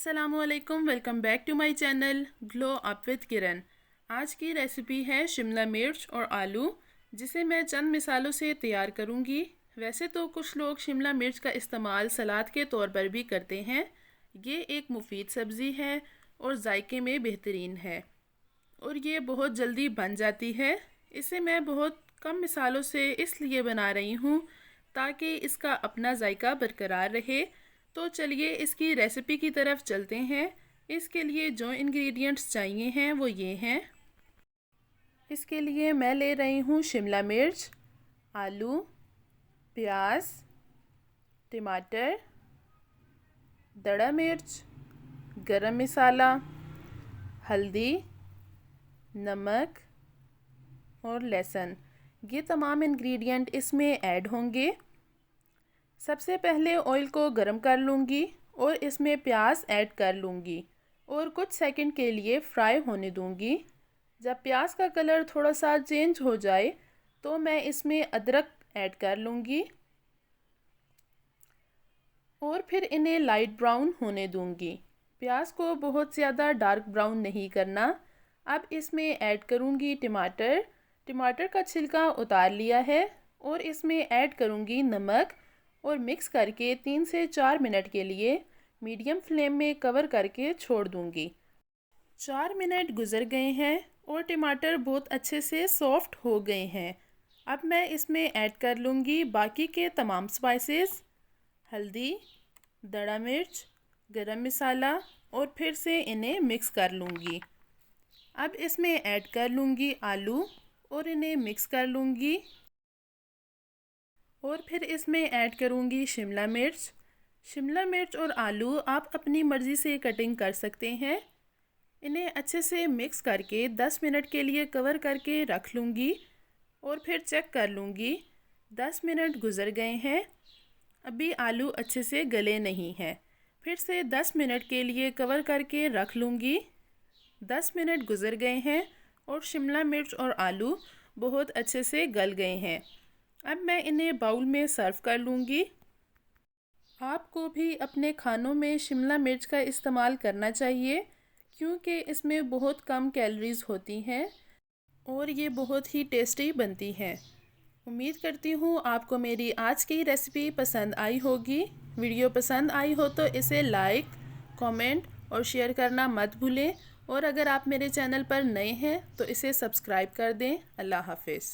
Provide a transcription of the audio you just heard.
अस्सलामुअलैकुम, welcome back to my channel glow up with Kiran. आज की रेसिपी है शिमला मिर्च और आलू, जिसे मैं चंद मिसालों से तैयार करूंगी। वैसे तो कुछ लोग शिमला मिर्च का इस्तेमाल सलाद के तौर पर भी करते हैं। ये एक मुफीद सब्ज़ी है और जायके में बेहतरीन है और ये बहुत जल्दी बन जाती है। इसे मैं बहुत कम मिसालों से इसलिए बना रही हूँ ताकि इसका अपना जायका बरकरार रहे। तो चलिए इसकी रेसिपी की तरफ चलते हैं। इसके लिए जो इंग्रेडिएंट्स चाहिए हैं वो ये हैं। इसके लिए मैं ले रही हूँ शिमला मिर्च, आलू, प्याज, टमाटर, दड़ा मिर्च, गरम मसाला, हल्दी, नमक और लहसुन। ये तमाम इंग्रेडिएंट इसमें ऐड होंगे। सबसे पहले ऑयल को गरम कर लूँगी और इसमें प्याज ऐड कर लूँगी और कुछ सेकंड के लिए फ्राई होने दूँगी। जब प्याज का कलर थोड़ा सा चेंज हो जाए तो मैं इसमें अदरक ऐड कर लूँगी और फिर इन्हें लाइट ब्राउन होने दूँगी। प्याज को बहुत ज़्यादा डार्क ब्राउन नहीं करना। अब इसमें ऐड करूँगी टमाटर। टमाटर का छिलका उतार लिया है और इसमें ऐड करूँगी नमक और मिक्स करके 3 से 4 मिनट के लिए मीडियम फ्लेम में कवर करके छोड़ दूँगी। 4 मिनट गुजर गए हैं और टमाटर बहुत अच्छे से सॉफ्ट हो गए हैं। अब मैं इसमें ऐड कर लूँगी बाकी के तमाम स्पाइसेस, हल्दी, दड़ा मिर्च, गरम मसाला और फिर से इन्हें मिक्स कर लूँगी। अब इसमें ऐड कर लूँगी आलू और इन्हें मिक्स कर लूँगी और फिर इसमें ऐड करूँगी शिमला मिर्च। शिमला मिर्च और आलू आप अपनी मर्ज़ी से कटिंग कर सकते हैं। इन्हें अच्छे से मिक्स करके 10 मिनट के लिए कवर करके रख लूँगी और फिर चेक कर लूँगी। 10 मिनट गुजर गए हैं, अभी आलू अच्छे से गले नहीं हैं। फिर से 10 मिनट के लिए कवर करके रख लूँगी। 10 मिनट गुजर गए हैं और शिमला मिर्च और आलू बहुत अच्छे से गल गए हैं। अब मैं इन्हें बाउल में सर्व कर लूँगी। आपको भी अपने खानों में शिमला मिर्च का इस्तेमाल करना चाहिए क्योंकि इसमें बहुत कम कैलोरीज़ होती हैं और ये बहुत ही टेस्टी बनती हैं। उम्मीद करती हूँ आपको मेरी आज की रेसिपी पसंद आई होगी। वीडियो पसंद आई हो तो इसे लाइक, कमेंट और शेयर करना मत भूलें और अगर आप मेरे चैनल पर नए हैं तो इसे सब्सक्राइब कर दें। अल्लाह हाफिज़।